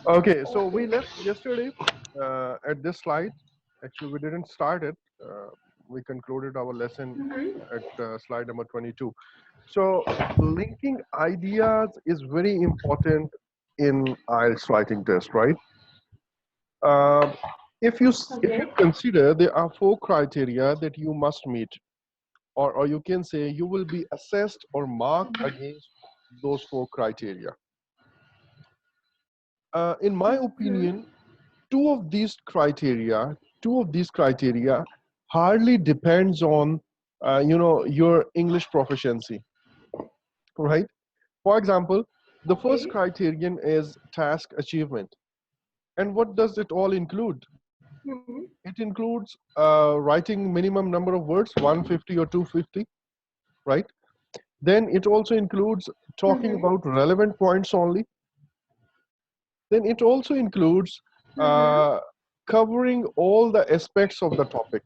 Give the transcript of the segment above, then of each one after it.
Okay, so we Okay. left yesterday at this slide. Actually, we didn't start it. Uh, we concluded our lesson Mm-hmm. at slide number 22. So, linking ideas is very important in IELTS writing test, right? Uh, if you Okay. consider there are four criteria that you must meet, or you can say you will be assessed or marked against those four criteria. In my Mm-hmm. opinion, two of these criteria hardly depends on your English proficiency, right? For example, the first Okay. criterion is task achievement. And what does it all include? Mm-hmm. It includes writing minimum number of words, 150 or 250, right? Then it also includes talking Mm-hmm. about relevant points only. Then it also includes Mm-hmm. uh, covering all the aspects of the topic.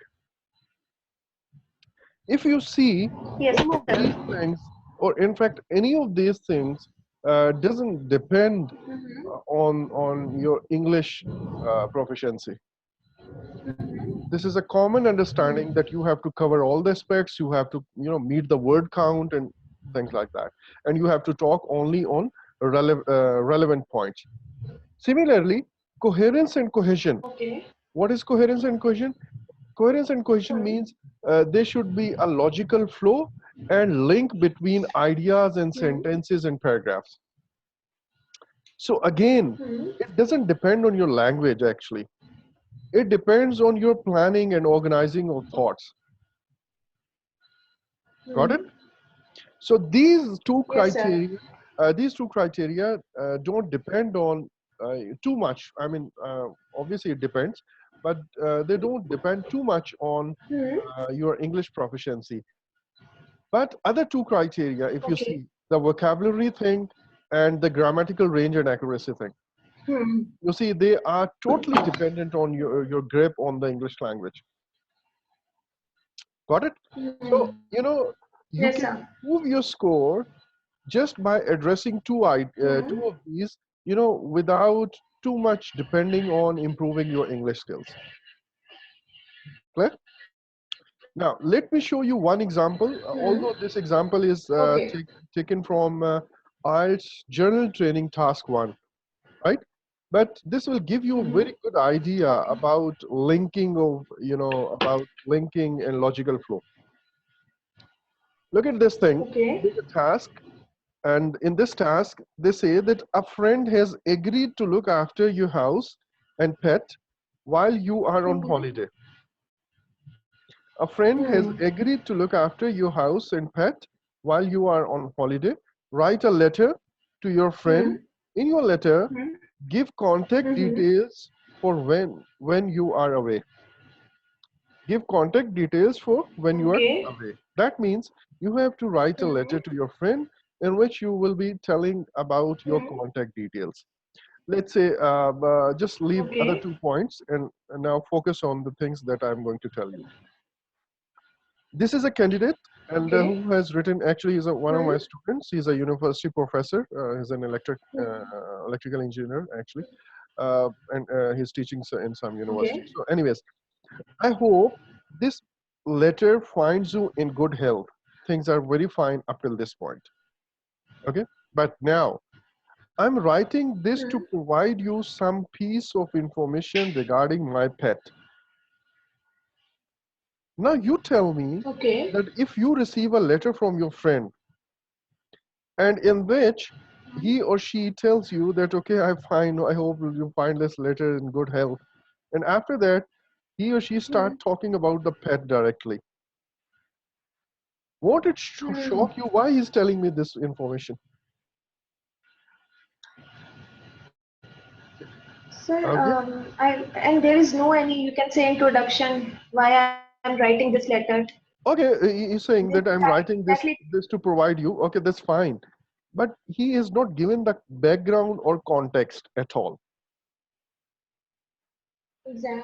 If you see Yes, all of these sir. things, or in fact any of these things doesn't depend Mm-hmm. on your English proficiency. This is a common understanding that you have to cover all the aspects, you have to meet the word count and things like that, and you have to talk only on relevant points. Similarly, coherence and cohesion. Okay. What is coherence and cohesion? Coherence and cohesion Sorry. means there should be a logical flow and link between ideas and Mm-hmm. sentences and paragraphs. So again, Mm-hmm. it doesn't depend on your language actually. It depends on your planning and organizing of thoughts. Got it? Mm-hmm. So Yes, sir. these two criteria don't depend on too much. I mean, obviously it depends, but they don't depend too much on Mm-hmm. your English proficiency. But other two criteria, if you Okay. see, the vocabulary thing and the grammatical range and accuracy thing, Hmm. you see, they are totally dependent on your grip on the English language. Got it? Hmm. So, you Yes, can sir. improve your score just by addressing two Hmm. of these, without too much depending on improving your English skills. Clear? Now, let me show you one example, Hmm. although this example is Okay. taken from IELTS Journal Training Task 1, right? But this will give you a Mm-hmm. very good idea Okay. about linking and logical flow. Look at this thing. Okay. There's a task, and in this task, they say that a friend has agreed to look after your house and pet while you are on Mm-hmm. holiday. A friend has Hmm. agreed to look after your house and pet while you are on holiday. Write a letter to your Hmm. friend. In your letter, Hmm. give contact Mm-hmm. details for when you are away. Give contact details for when you are Okay. away. That means you have to write a letter to Mm-hmm. your friend in which you will be telling about your Hmm. contact details. Let's say, just leave other Okay. 2 points and now focus on the things that I'm going to tell you. This is a candidate and Okay. who has written, actually he's one of Hmm. my students. He's a university professor. He's an Hmm. electrical engineer actually, and he's teaching in some university. Okay. So anyways, I hope this letter finds you in good health. Things are very fine up till this point. Okay. But now I'm writing this to Hmm. provide you some piece of information regarding my pet. Now you tell me Okay. that if you receive a letter from your friend and in which he or she tells you that, okay, I hope you find this letter in good health. And after that, he or she Hmm. start talking about the pet directly. Won't it Hmm. shock you why he's telling me this information? Sir, Okay. and there is no any, you can say, introduction why I'm writing this letter. Okay, he's saying that I'm writing Exactly. this to provide you. Okay, that's fine. But he is not given the background or context at all.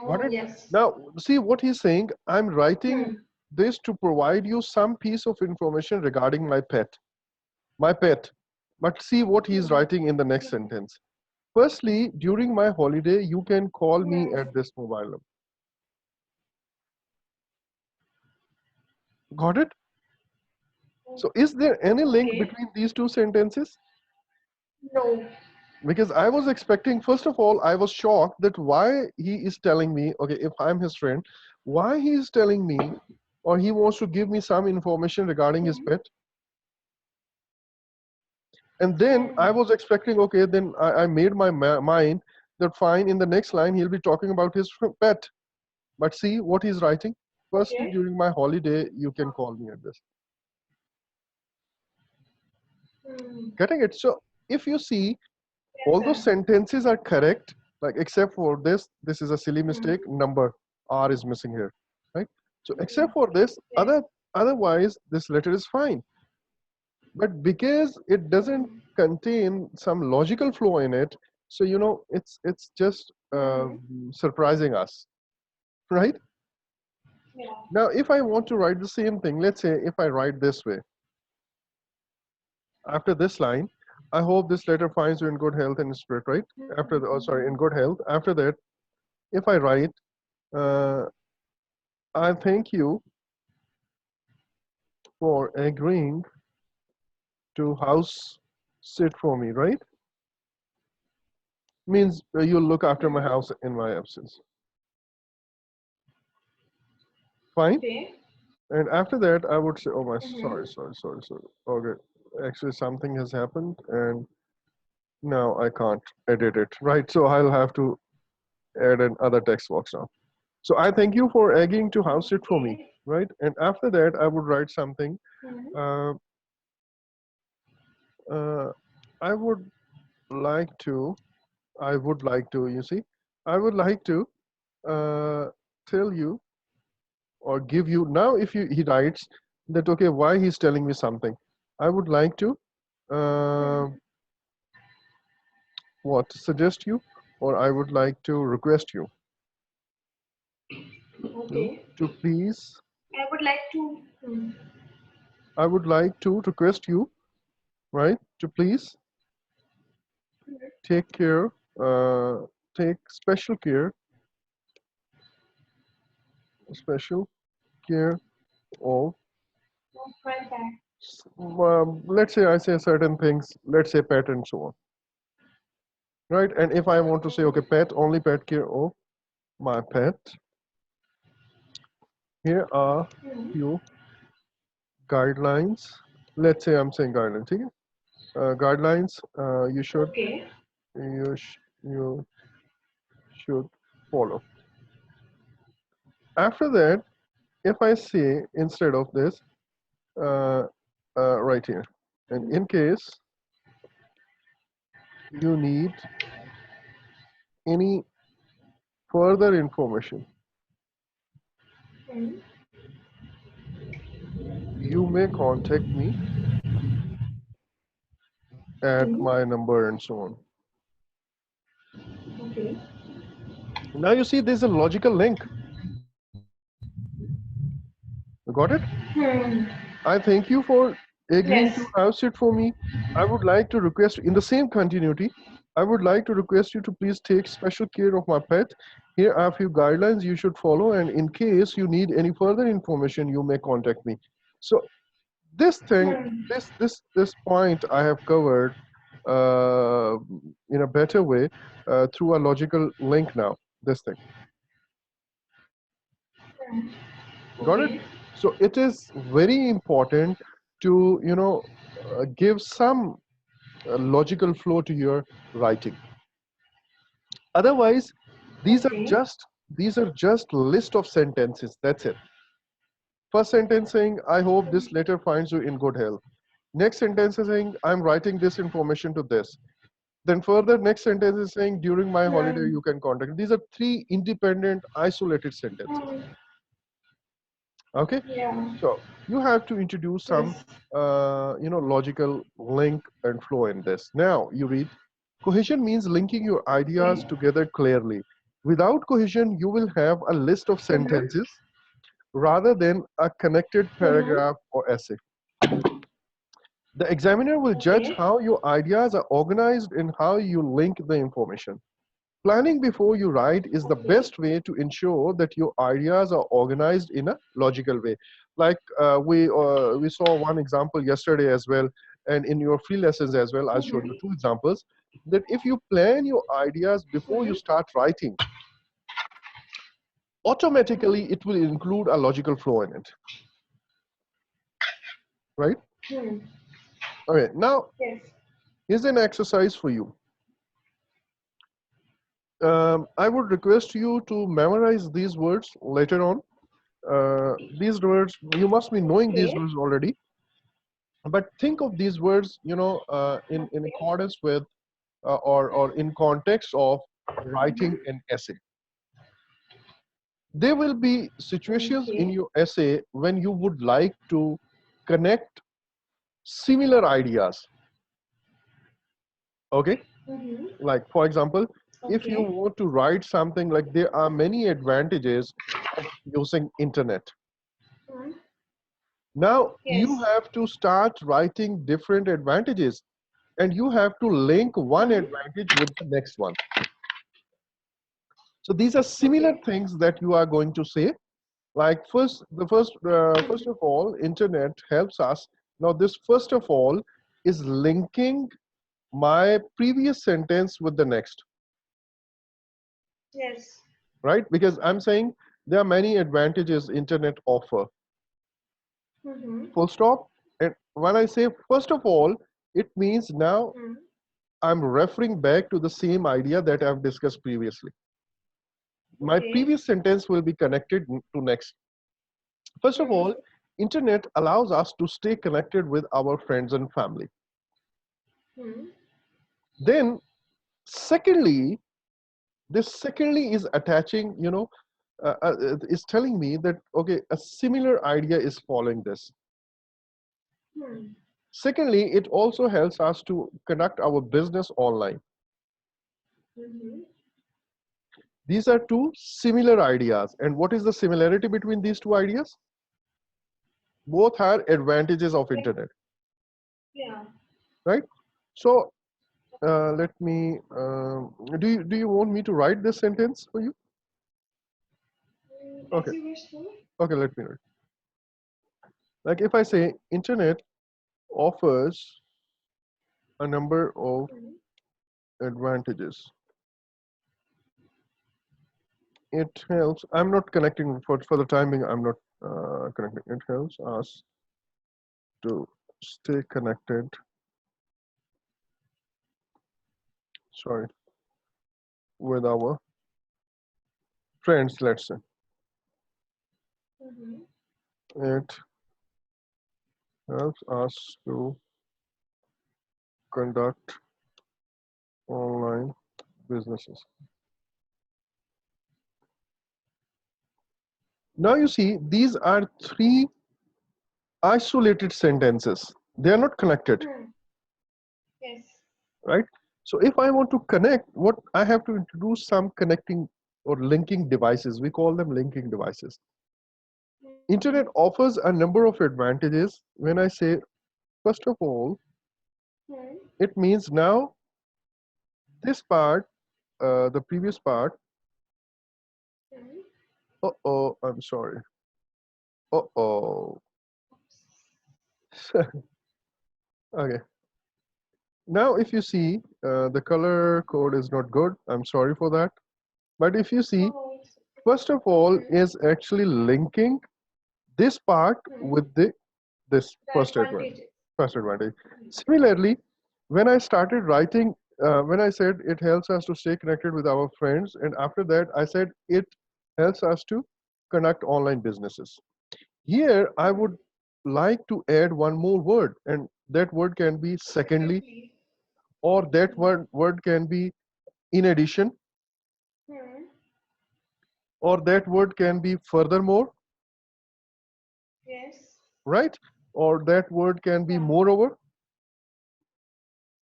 Oh, Got it? yes. Now, see what he's saying. I'm writing Hmm. this to provide you some piece of information regarding my pet. My pet. But see what he's Hmm. writing in the next Hmm. sentence. Firstly, during my holiday, you can call me Hmm. at this mobile number. Got it? So is there any link Okay. between these two sentences? No. Because I was expecting, first of all, I was shocked that why he is telling me, okay, if I'm his friend, why he is telling me, or he wants to give me some information regarding his Hmm. pet. And then Hmm. I was expecting, okay, then I made my mind that fine, in the next line, he'll be talking about his pet. But see what he's writing. Firstly, Okay. during my holiday, you can call me at this. Hmm. Getting it? So if you see, Yes, all sir. those sentences are correct, like except for this is a silly Hmm. mistake, number R is missing here, right? So Hmm. except for this, Yes. otherwise this letter is fine. But because it doesn't Hmm. contain some logical flow in it, so it's just Hmm. surprising us, right? Yeah. Now, if I want to write the same thing, let's say if I write this way, after this line, I hope this letter finds you in good health and spirit, right? After the, oh, sorry, in good health. After that, if I write, uh, I thank you for agreeing to house sit for me, right? Means you'll look after my Hmm. house in my absence. Fine. Okay. And after that, I would say, oh my, Hmm. sorry. Okay, actually something has happened, and now I can't edit it, right? So I'll have to add another text box now. So I thank you for agreeing to house it for me, Okay. right? And after that, I would write something. Hmm. Uh, uh, I would like to, you see, I would like to uh, tell you or give you. Now, if he writes that, okay, why he's telling me something, I would like to, uh, Hmm. suggest you, or I would like to request you Okay. to please, I would like to. Hmm. I would like to request you, right, to please take care, uh, take special care of, Oh, my bad. let's say I say certain things, let's say pet and so on, right? And if I want to say, okay, pet, only pet care of my pet, here are Hmm. few guidelines. Let's say I'm saying guidelines, okay? Guidelines Okay. you should follow. After that, if I say instead of this, uh, right here, and in case you need any further information, Hmm. you may contact me at Hmm. my number and so on. Okay. Now you see there's a logical link. You got it? Hmm. I thank you for agreeing to Yes. house it for me. I would like to request, in the same continuity, I would like to request you to please take special care of my pet. Here are a few guidelines you should follow, and in case you need any further information, you may contact me. So this thing, Hmm. this point I have covered uh, in a better way through a logical link now. This thing, Hmm. got it? Okay. So it is very important to give some logical flow to your writing. Otherwise, these are Okay. just list of sentences. That's it. First sentence saying, I hope Hmm. this letter finds you in good health. Next sentence is saying, I'm writing this information to this. Then further, next sentence is saying, during my holiday, Hmm. you can contact. These are three independent, isolated sentences. Hmm. Okay, Yeah. so you have to introduce some, Yes. logical link and flow in this. Now you read, cohesion means linking your ideas Okay. together clearly. Without cohesion, you will have a list of Mm-hmm. sentences rather than a connected Mm-hmm. paragraph or essay. The examiner will judge Okay. how your ideas are organized and how you link the information. Planning before you write is the Okay. best way to ensure that your ideas are organized in a logical way. Like we saw one example yesterday as well, and in your free lessons as well, I showed you Mm-hmm. two examples. That if you plan your ideas before you Hmm. start writing, automatically it will include a logical flow in it, right? Hmm. Okay, now Yes. here's an exercise for you. I would request you to memorize these words later on. These words, you must be knowing these Okay. words already, but think of these words, in Okay. accordance with or in context of writing Mm-hmm. an essay. There will be situations in Okay. your essay when you would like to connect similar ideas. Okay, Mm-hmm. like for example, if you Okay. want to write something like there are many advantages of using internet. Hmm. Now you Yes. have to start writing different advantages and you have to link one Hmm. advantage with the next one. So these are similar Okay. things that you are going to say. Like first of all, internet helps us. Now this first of all is linking my previous sentence with the next, Yes. right? Because I'm saying there are many advantages internet offer. Mm-hmm. Full stop. And when I say first of all, it means now Hmm. I'm referring back to the same idea that I've discussed previously. My Okay. previous sentence will be connected to next. First of Hmm. all, internet allows us to stay connected with our friends and family. Hmm. Then, secondly, this secondly is attaching, is telling me that, okay, a similar idea is following this. Hmm. Secondly, it also helps us to conduct our business online. Mm-hmm. These are two similar ideas. And what is the similarity between these two ideas? Both are advantages of Like, internet, yeah. right? So let me, do you want me to write this sentence for you? As Okay, you wish to. okay, let me write. Like if I say internet offers a number of Hmm. advantages, it helps, I'm not connecting for the timing, I'm not connecting. It helps us to stay connected, sorry, with our friends, let's say. Mm-hmm. It helps us to conduct online businesses. Now you see, these are three isolated sentences. They are not connected, Hmm. Yes. right? So if I want to connect, what I have to introduce some connecting or linking devices. We call them linking devices. Mm-hmm. Internet offers a number of advantages. When I say, first of all, Hmm. it means now this part, the previous part, Hmm. uh-oh, I'm sorry. Uh-oh. Okay. Now, if you see, the color code is not good. I'm sorry for that. But if you see, Oh, it's okay. first of all, Hmm. is actually linking this part Hmm. with the this The first advantage. advantages. First advantage. Similarly, when I started writing, when I said it helps us to stay connected with our friends, and after that I said it helps us to conduct online businesses. Here, I Hmm. would like to add one more word, and that word can be secondly, Secondly. or that Hmm. word can be in addition, Hmm. or that word can be furthermore, Yes. right? Or that word can be Yeah. moreover.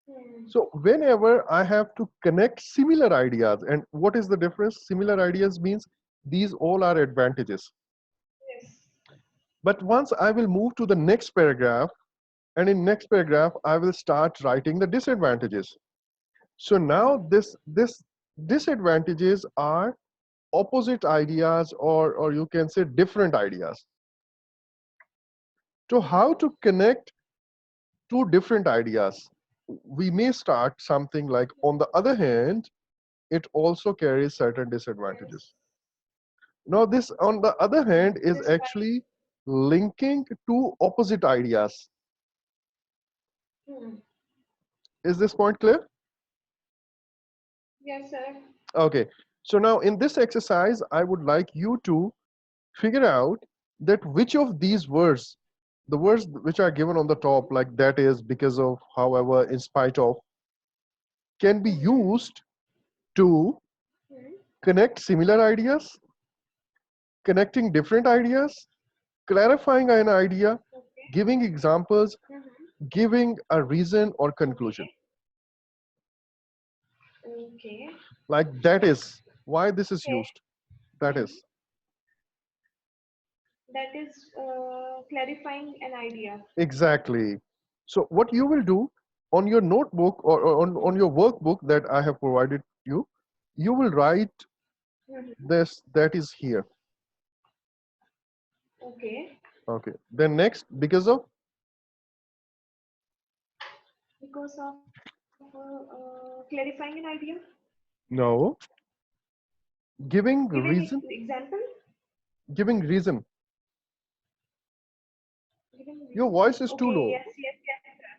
Hmm. So whenever I have to connect similar ideas, and what is the difference? Similar ideas means these all are advantages. Yes. But once I will move to the next paragraph, And in next paragraph, I will start writing the disadvantages. So now this disadvantages are opposite ideas, or you can say different ideas. So how to connect two different ideas? We may start something like, on the other hand, it also carries certain disadvantages. Now this, on the other hand, is Despite. actually linking two opposite ideas. Hmm. Is this point clear? Yes, sir. Okay. So now in this exercise, I would like you to figure out that which of these words, the words which are given on the top, like that is, because of, however, in spite of, can be Mm-hmm. used to Mm-hmm. connect similar ideas, connecting different ideas, clarifying an idea, Okay. giving examples, Mm-hmm. giving a reason or conclusion. Okay. Okay. Like that is, why this is Okay. used. That Mm-hmm. is. That is clarifying an idea. Exactly. So what you will do on your notebook, or on your workbook that I have provided you, you will write Mm-hmm. this, that is here. Okay. Okay. Then next, because of, Because of clarifying an idea, no, giving giving reason, example, giving reason. giving Your reason. voice is too Okay. low. Yes. Yes. Yes, sir.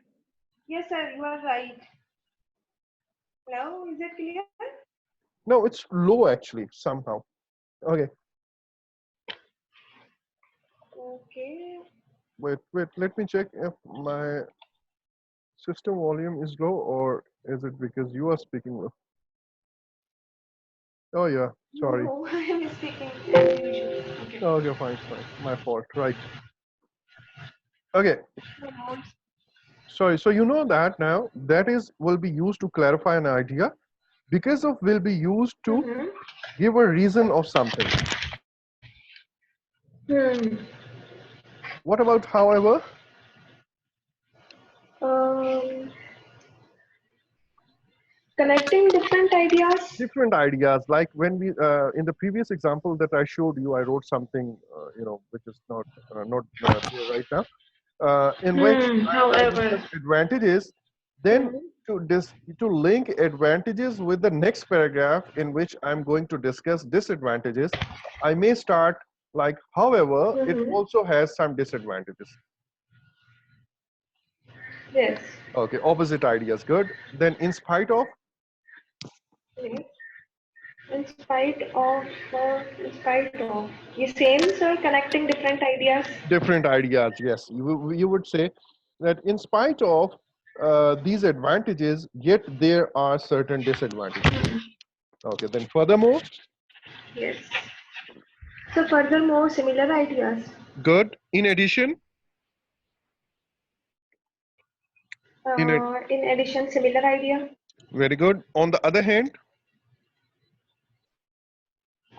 Yes, sir. You are right. Hello. Is it clear? No, it's low actually, somehow. Okay. Okay. Wait, let me check if my system volume is low, or is it because you are speaking low? Oh yeah, sorry. No, I am speaking as usual. Okay. Okay, fine, fine. My fault. Right. Okay. No. Sorry. So you know that now, that is will be used to clarify an idea. Because of will be used to Mm-hmm. give a reason of something. Hmm. What about however? Um, Connecting different ideas. Different ideas. Like when we in the previous example that I showed you, I wrote something which is not here right now. In which Hmm. I However. discussed advantages. Then Hmm. to link advantages with the next paragraph in which I'm going to discuss disadvantages, I may start like, however, it Mm-hmm. also has some disadvantages. Yes. Okay, opposite ideas, good. Then in spite of, Yes. In spite of. You same, sir, connecting different ideas. different ideas, yes. You would say that in spite of these advantages, yet there are certain disadvantages. Okay, then furthermore, Yes. So furthermore, similar ideas. good. In addition, in it, In addition, similar idea. very good. On the other hand,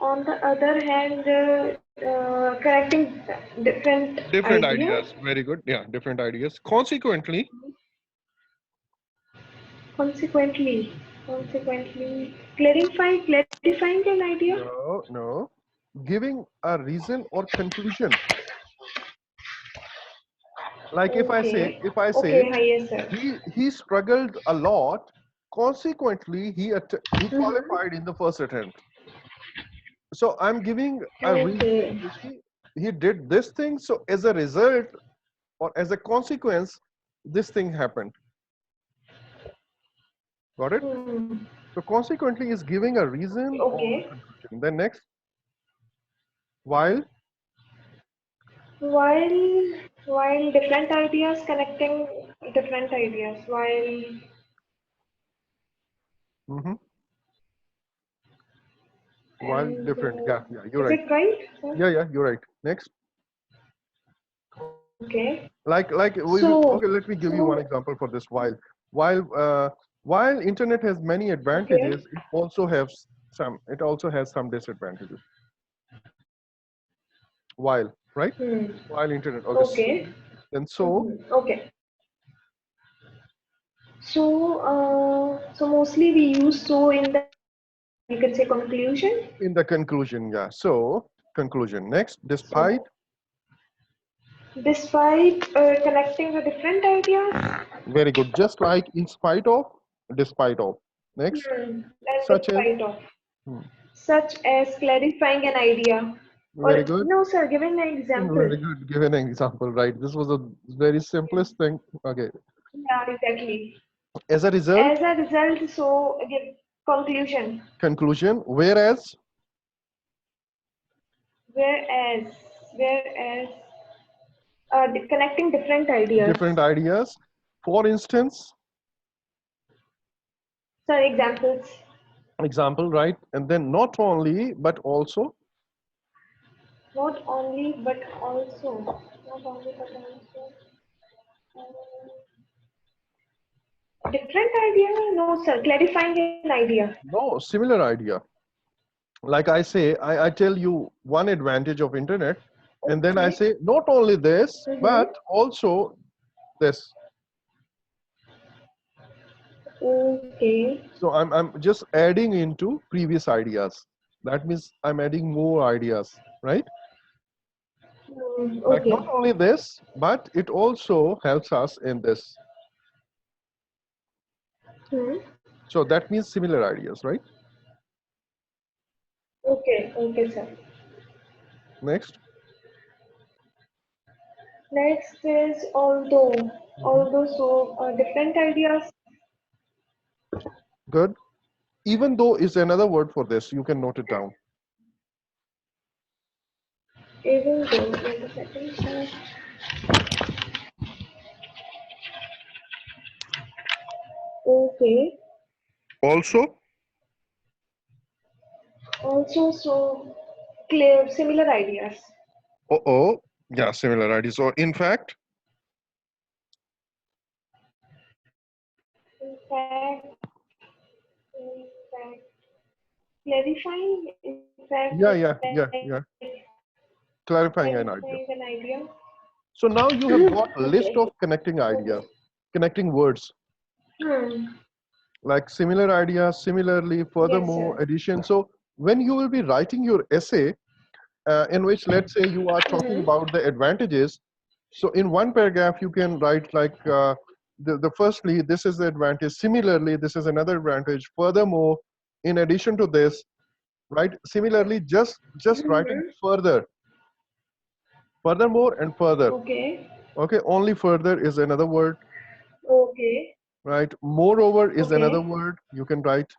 On the other hand, connecting different different idea. ideas, very good. Yeah, different ideas. Consequently, Consequently, consequently, clarifying an idea. no, giving a reason or conclusion. Like Okay. if I say Okay, hi, yes, sir. he struggled a lot, consequently he Mm-hmm. qualified in the first attempt. So I'm giving a reason. Okay. You see, he did this thing, so as a result or as a consequence, this thing happened. Got it? Hmm. So consequently is giving a reason or Okay. conclusion. Then next, while, While while different ideas connecting different ideas. mhm, while And different. Yeah, yeah, you're is right. it right, sir? Yeah, yeah, you're right. Next, Okay. like we So okay. Let me give you one example for this. While while internet has many okay. advantages, it also has some. It also has some disadvantages. While, right? Hmm. While internet. Okay. Okay. And so Mm-hmm. Okay. So mostly we use so in the, you can say, conclusion. In the conclusion, yeah. So conclusion. Next, despite. So despite connecting the different ideas, Very good. Just like in spite of, despite of. Next, and such as. despite of, Hmm, such as clarifying an idea. very Or good. no, sir, giving an example. Very good. Give an example, right? This was a very simplest thing. Okay. Yeah, exactly. As a result, As a result, so give conclusion. conclusion. Whereas, Whereas, whereas, connecting different ideas. different ideas. For instance, So examples. example, right? And then not only, but also. Not only but also. Not only but also. Different idea? No, sir. Clarifying an idea. No, similar idea. Like I say, I tell you one advantage of internet, and then I Okay. say not only this, Mm-hmm. but also this. Okay. So I'm just adding into previous ideas. That means I'm adding more ideas, right? Like not Okay. only this, but it also helps us in this. Hmm. So that means similar ideas, right? Okay. Okay, sir. Next. Next is although. Mhm. Although, so different ideas. Good. Even though is another word for this, you can note it down. Even though. Wait a second. Okay. Also, Also, so clear, similar ideas. oh, yeah, similar ideas. So in fact, In fact, in fact, clarifying, in fact, yeah, like yeah, clarifying an clarifying idea. an idea. So now you have got a list Okay. of connecting ideas, connecting words, Hmm. like similar ideas, similarly, Yes, furthermore, sir. addition. So when you will be writing your essay, in which let's say you are talking Mm-hmm. about the advantages, so in one paragraph you can write like the firstly this is the advantage, similarly this is another advantage, furthermore, in addition to this, right? Similarly, just writing Mm-hmm. further, furthermore, and further. Okay. Okay, only further is another word, Okay. right? Moreover is another Okay. word you can write.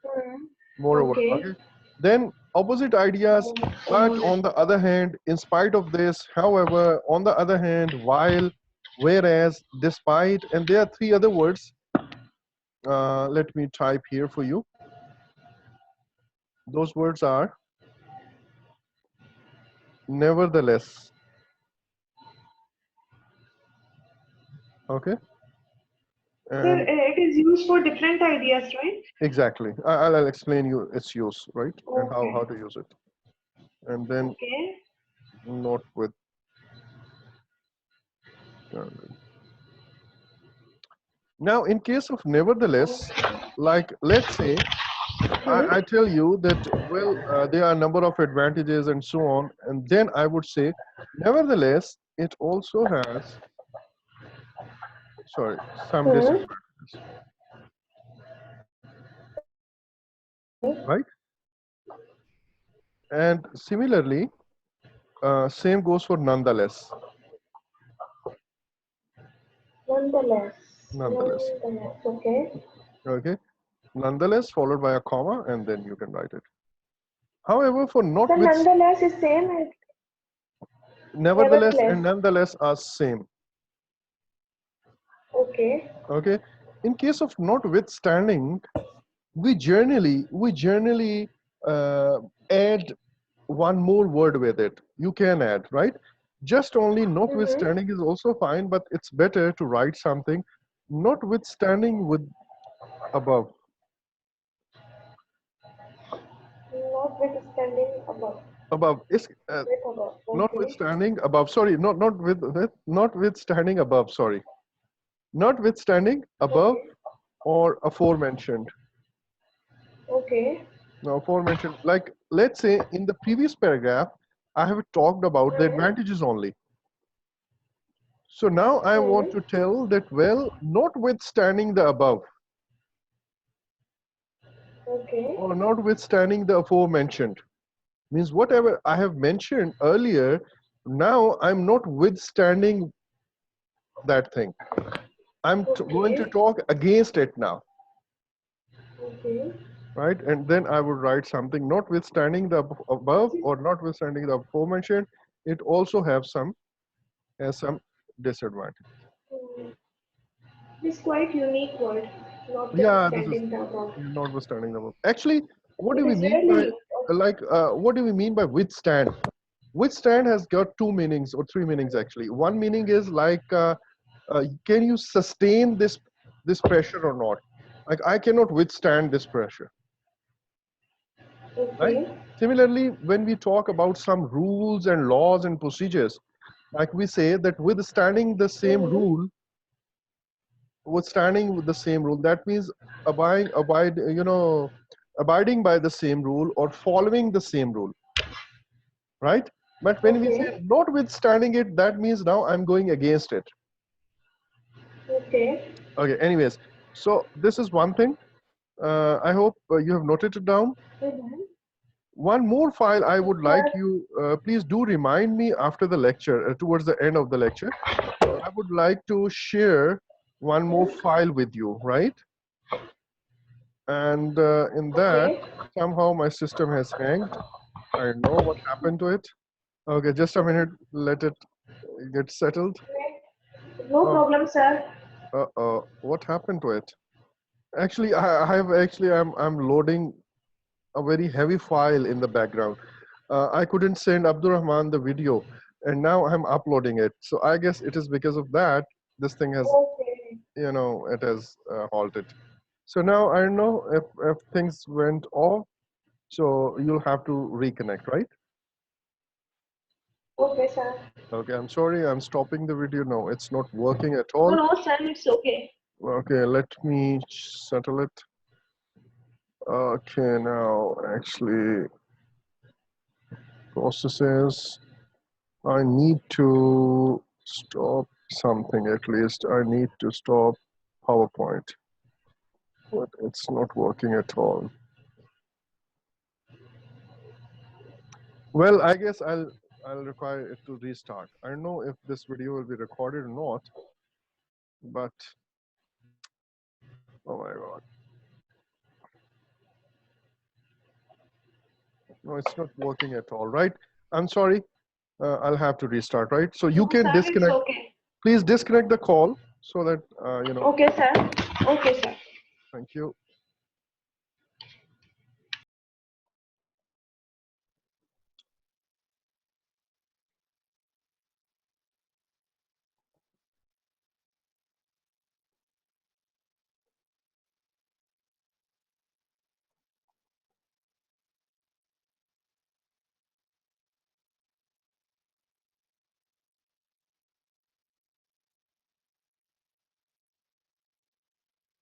Hmm. Moreover, Okay. okay. Then opposite ideas, but on the other hand, in spite of this, however, on the other hand, while, whereas, despite, and there are three other words. Let me type here for you. Those words are nevertheless. Okay, Sir, and it is used for different ideas, right? exactly, I'll explain you its use, right, and how Okay. to use it, and then Okay. not with. Now, in case of nevertheless, like let's say I Hmm. tell you that, well, there are a number of advantages and so on, and then I would say, nevertheless, it also has, sorry, some Hmm. disadvantages, Okay. right? And similarly, same goes for nonetheless, Nonetheless. nonetheless, Nonetheless. Okay. okay? Nonetheless, followed by a comma, and then you can write it. However, for not So with, nonetheless is same as nevertheless and nevertheless. nonetheless are same, Okay. okay? In case of notwithstanding, we generally uh, add one more word with it. You can add, right? Just only Mm-hmm. notwithstanding is also fine, but it's better to write something notwithstanding with above. Notwithstanding above. Above is With above. Okay. notwithstanding above. Sorry, not with notwithstanding above. Sorry, Notwithstanding above Okay. or aforementioned. Okay. Now, aforementioned, like let's say in the previous paragraph, I have talked about the Hmm. advantages only. So now I want Hmm. to tell that, well, notwithstanding the above Okay. or notwithstanding the aforementioned, means whatever I have mentioned earlier, now I'm not withstanding that thing. I'm going to Okay. talk against it now, Okay. right? And then I would write something notwithstanding the above or notwithstanding the aforementioned. It also has some disadvantage. Hmm. This quite unique word, Yeah, this is notwithstanding the above. notwithstanding the above. Actually, what It do we is mean really by unique. what do we mean by withstand? Withstand has got two meanings or three meanings actually. One meaning is like can you sustain this pressure or not? Like I cannot withstand this pressure, right? Okay. Similarly, when we talk about some rules and laws and procedures, like we say that withstanding the same Mm-hmm. rule, withstanding with the same rule, that means abiding by the same rule or following the same rule, right? But when we say Okay. notwithstanding it, that means now I'm going against it. Okay. Okay, anyways, so this is one thing. I hope you have noted it down. Mm-hmm. One more file I would like But you, please do remind me after the lecture, towards the end of the lecture. I would like to share one more file with you, right? And in that, okay. somehow my system has hanged. I don't know what happened to it. Okay, just a minute, let it get settled. No Oh, problem, sir. what happened to it? Actually, I'm loading a very heavy file in the background. I couldn't send Abdurrahman the video, and now I'm uploading it. So I guess it is because of that this thing has, Okay. it has halted. So now I don't know if things went off. So you'll have to reconnect, right? Okay, sir. Okay, I'm sorry, I'm stopping the video. No, it's not working at No, all. no, sir, it's okay. Okay, let me settle it. Okay, now actually processes. I need to stop something at least. I need to stop PowerPoint, but it's not working at all. Well, I guess I'll require it to restart. I don't know if this video will be recorded or not, but oh my god. No, it's not working at all, right? I'm sorry. I'll have to restart, right? So you No, can sir, it's disconnect. okay. Please disconnect the call so that Okay, sir. Okay, sir. thank you.